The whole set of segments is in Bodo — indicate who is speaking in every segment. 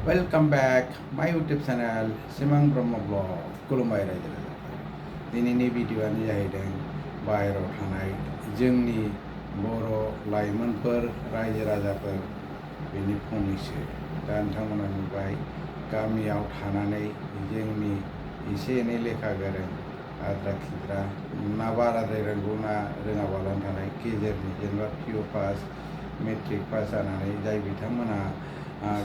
Speaker 1: वेलकम बैक माय यूट्यूब चैनल सिमां ब्रह्म ब्लग खुलुमबाय रायजो राजाफोर दिनैनि भिडिअ'आनो जाहैदों बाहेरायाव थानाय जोंनि बर' लाइमोनफोर रायजो राजाफोर बेनि फंनैसो दा नोंथांमोना नुबाय गामियाव थानानै जोंनि एसे एनै लेखा गोरों आद्रा खिद्रा ना बाराद्राय रोंगौ ना रोङाबालानो थानाय गेजेरनि जेनेबा पिअ पास मेट्रिक पास जानानै जाय बिथांमोना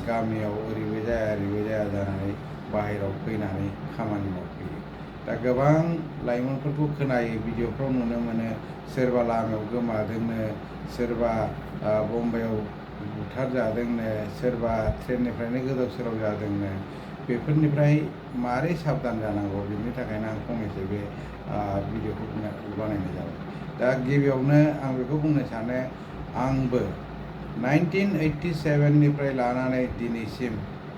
Speaker 1: गामियाव ओरैबो जाया जानानै बाहेरायाव फैनानै खामानि मावफैयो। दा गोबां लाइमोनफोरखौ खोनायो भिडिअफ्राव नुनो मोनो सोरबा लामायाव गोमादोंनो, सोरबा बम्बाइयाव बुथारजादोंनो, सोरबा ट्रेननिफ्रायनो गोदाव सोराव जादोंनो। बेफोरनिफ्राय मारै साबधान जानांगौ बेनि थाखायनो आं फंनैसो बे भिडिअखौ बानायनाय जाबाय। दा गिबियावनो आं बेखौ बुंनो सानो आंबो 1987 निफ्राय लानानै दिनैसिम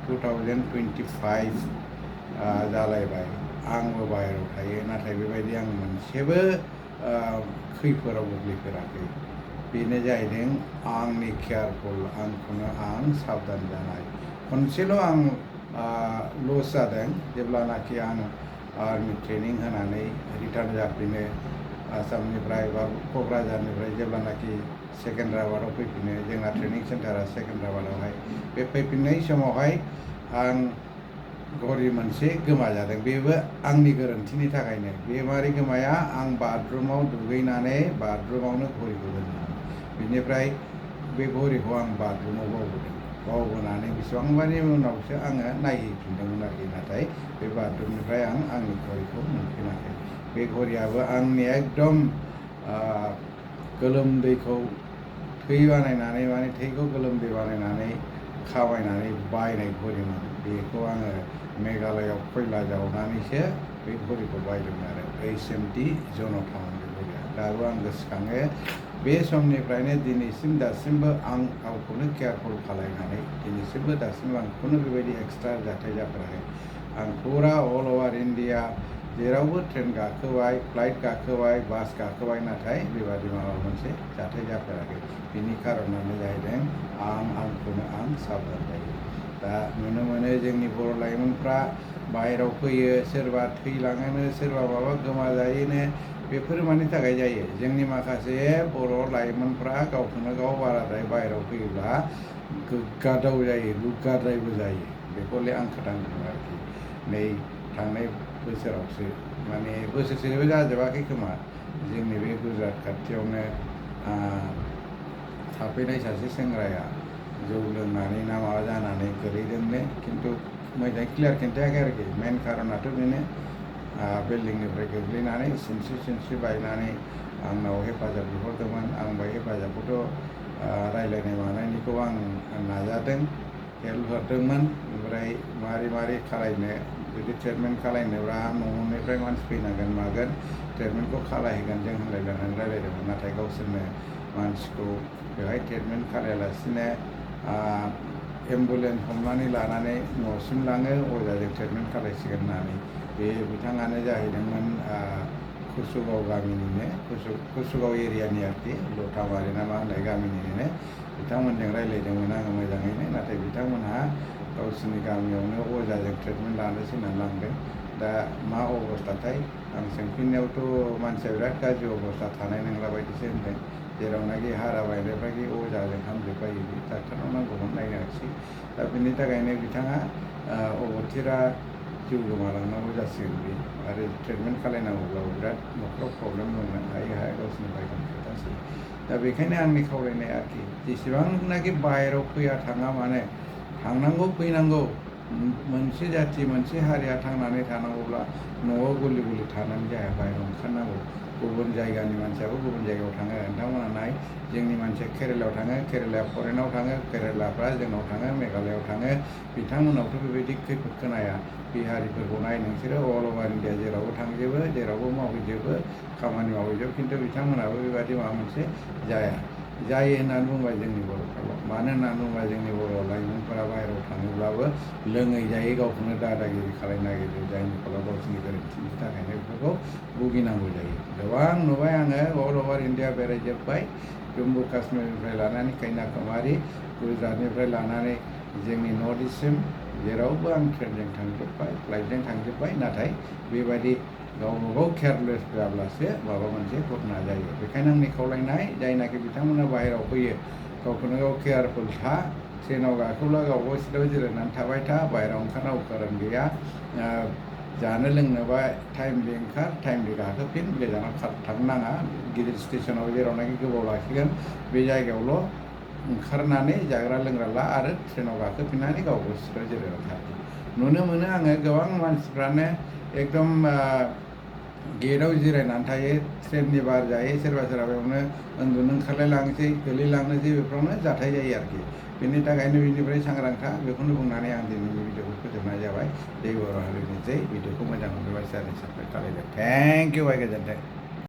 Speaker 1: 2025 जालायबाय आंबो बाहेरायाव थायो, नाथाय बेबायदि आं मोनसेबो खैफोदाव गोग्लैफेराखै। बेनो जाहैदों आंनि केयारफुल, आंखौनो आं साबधान जानाय। खनसेल' आं लस जादों जेब्लानाखि आं आर्मि ट्रेनिं होनानै रिटार्न जाफिनो आसामनिफ्राय बा क'क्राझारनिफ्राय जेब्लानाखि सेकेन्ड्राबादाव फैफिनो, जोंना ट्रेनिं सेन्टारा सेकेन्ड्राबादावहाय। बे फैफिननाय समावहाय आं घरि मोनसे गोमाजादों, बेबो आंनि गोरोन्थिनि थाखायनो। बे मारै गोमाया, आं बाथरुमाव दुगैनानै बाथरुमावनो घरिखौ दोनदों। बेनिफ्राय बे घरिखौ आं बाथरुमाव बावबोनानै बेसेबांबानि उनावसो आङो नायहैफिनदोंमोन आरोखि, नाथाय बे बाथरुमनिफ्राय आं आंनि घरिखौ मोनफिनाखै। बे घरियाबो आंनि एकदम गोलोमदैखौ थै बानायनानै माने थैखौ गोलोमदै बानायनानै खामायनानै बायनाय घरिमोन। बेखौ आङो मेघालयआव खयला जावनानैसो बे घरिखौ बायदोंमोन आरो HMT जनतामोन बे घरिया। दाबो आं गोसोखाङो, बे समनिफ्रायनो दिनैसिम दासिमबो आं गावखौनो केयारफुल खालायनानै दिनैसिमबो दासिमबो आंखौनो बेबायदि एक्सट्रा जाथाय जाफेराखै। आं फुरा अल अभार इन्डिया जेरावबो ट्रेन गाखोबाय, फ्लाइट गाखोबाय, बास गाखोबाय, नाथाय बेबादि माबा मोनसे जाथाय जाफेराखै। बिनि खारनानो जाहैदों आंखौनो आं साबधान जायो। दा नुनो मोनो जोंनि बर' लाइमोनफ्रा बाहेरायाव फैयो, सोरबा थैलाङोनो, सोरबा माबा गोमाजायोनो। बेफोरो मानि थाखाय जायो? जोंनि माखासे बर' लाइमोनफ्रा गावखौनो गाव बाराद्राय बाहेरायाव फैयोब्ला गोग्गादाव जायो, दुग्गाद्रायबो जायो। बेखौले आं खोनादों आरोखि। नै थांनाय बोसोरावसो, माने बोसोरसेबो जाजोबाखै खोमा, जोंनि बे गुजरात खाथियावनो थाफैनाय सासे सेंग्राया जौ लोंनानै ना माबा जानानै गोलैदोंनो, खिन्थु मोजाङै क्लियार खिन्थायाखै आरोखि। मेन खारनाथ' बेनो बिल्डिंनिफ्राय गोग्लैनानै सिनस्रि बायनानै आंनाव हेफाजाब बिहरदोंमोन। आं बे हेफाजाबखौथ' रायज्लायनाय मानायनिखौ आं नाजादों, हेल्प हरदोंमोन। ओमफ्राय मारै खालायनो, जुदि ट्रिटमेन्ट खालायनोब्ला न'निफ्राय मानसि फैनांगोन मागोन, ट्रिटमेन्टखौ खालायहैगोन जों होनलायलायनानै रायज्लायदोंमोन। नाथाय गावसोरनो मानसिखौ बेवहाय ट्रिटमेन्ट खालायालासिनो एम्बुलेन्स हमनानै लानानै न'सिम लाङो, अजाजों ट्रिटमेन्ट खालायसिगोन होननानै। बे बिथाङानो जाहैदोंमोन कुसुगाव गामिनिनो, कुसुगाव एरियानि आरोखि, लथामारि ना मा होननाय गामिनिनो। बिथांमोनजों रायज्लायदोंमोन आङो मोजाङैनो, नाथाय बिथांमोनहा गावसोरनि गामियावनो अजाजों ट्रिटमेन्ट लानोसै होननानै लांदों। दा मा अबस्थाथाय आं सोंफिननायावथ' मानसिया बिराद गाज्रि अबस्था थानाय नंला बायदिसो होनदों। जेरावनाखि हारा बायनायफ्राखि अजाजों हामजोबबाय, डाक्टारनाव नांगौमोन नायनांसै। दा बिनि थाखायनो बिथाङा अबथिरा जिउ गोमालांनांगौ जासिगोन बे। आरो ट्रिटमेन्ट खालायनांगौब्लाबो बिराद न'खराव प्रब्लेम दंमोन, हाया गावसोरनि बायगोन खोथासै। दा बेखायनो आंनि खावलायनाय आरोखि, जेसेबांनाखि बाहेरायाव फैया थाङा मानो, थांनांगौ फैनांगौ। मोनसे जाथि मोनसे हारिया थांनानै थानांगौब्ला न'आव गलि गलि थानानै जाया, बाहेरायाव ओंखारनांगौ। गुबुन जायगानि मानसियाबो गुबुन जायगायाव थाङो। नोंथांमोना नाय, जोंनि मानसिया केरेलायाव थाङो, केरेलाया फरेनाव थाङो, केरेलाफ्रा जोंनाव थाङो, मेघालयआव थाङो। बिथांमोनावथ' बेबायदि खैफोद खोनाया। बिहारिफोरखौ नाय नोंसोरो, अल अभार इन्डिया जेरावबो थांजोबो, जेरावबो मावहैजोबो, खामानि मावहैजोबो, खिन्थु बिथांमोनाबो बेबायदि माबा मोनसे जाया। जायो होननानै बुंबाय जोंनि बर'फ्राल'। मानो होननानै बुंबा जोंनि बर' लाइमोनफोरा बाहेरायाव थाङोब्लाबो लोङै जायै गावखौनो दादागिरि खालायनो नागिरो, जायनि फलाव गावसोरनि गोरोन्थिनि थाखायनो बेफोरखौ भुगिनांगौ जायो। गोबां नुबाय आङो, अल अभार इन्डिया बेरायजोब्बाय, जम्मु काश्मीरनिफ्राय लानानै कन्याकुमारि, गुजरातनिफ्राय लानानै जोंनि नर्थ इस्टसिम जेरावबो आं ट्रेनजों थांजोब्बाय फ्लाइटजों थांजोब्बाय नाथाय बेबायदि गावबा गाव केयारलेस जाब्लासो माबा मोनसे घटना जायो। बेखायनो आंनि खावलायनाय जायनाखि बिथांमोना बाहेरायाव फैयो गावखौनो गाव केयारफुल था। ट्रेनाव गाखोब्ला गावबागाव सिटआव जिरायनानै थाबाय था, बाहेरायाव ओंखारनांगौ खारन गैया। जानो लोंनोबा टाइमलि ओंखार, टाइमलि गाखोफिन, गोजानाव थांनो नाङा। गिदिर स्टेसनाव जेरावनाखि गोबाव लाखिगोन बे जायगायावल' ओंखारनानै जाग्रा लोंग्रा ला आरो ट्रेनाव गाखोफिननानै गावबागाव सिटआव जिरायनानै था। नुनो मोनो आङो गोबां मानसिफ्रानो एकदम गेटआव जिरायनानै थायो, ट्रेननि बार जायो, सोरबा सोरबा बेयावनो उन्दुनो ओंखारलायलांसै, गोलैलांनोसै, बेफोरावनो जाथाय जायो आरोखि। बेनि थाखायनो बेनिफ्राय सांग्रां था। बेखौनो बुंनानै आं दिनैनि भिडिअखौ फोजोबनाय जाबाय। जै बर' हारिनि जै। भिडिअखौ मोजां मोनोबा शेयार साबस्क्राइब खालायदो। थेंक इउ, बाय, गोजोन्थों।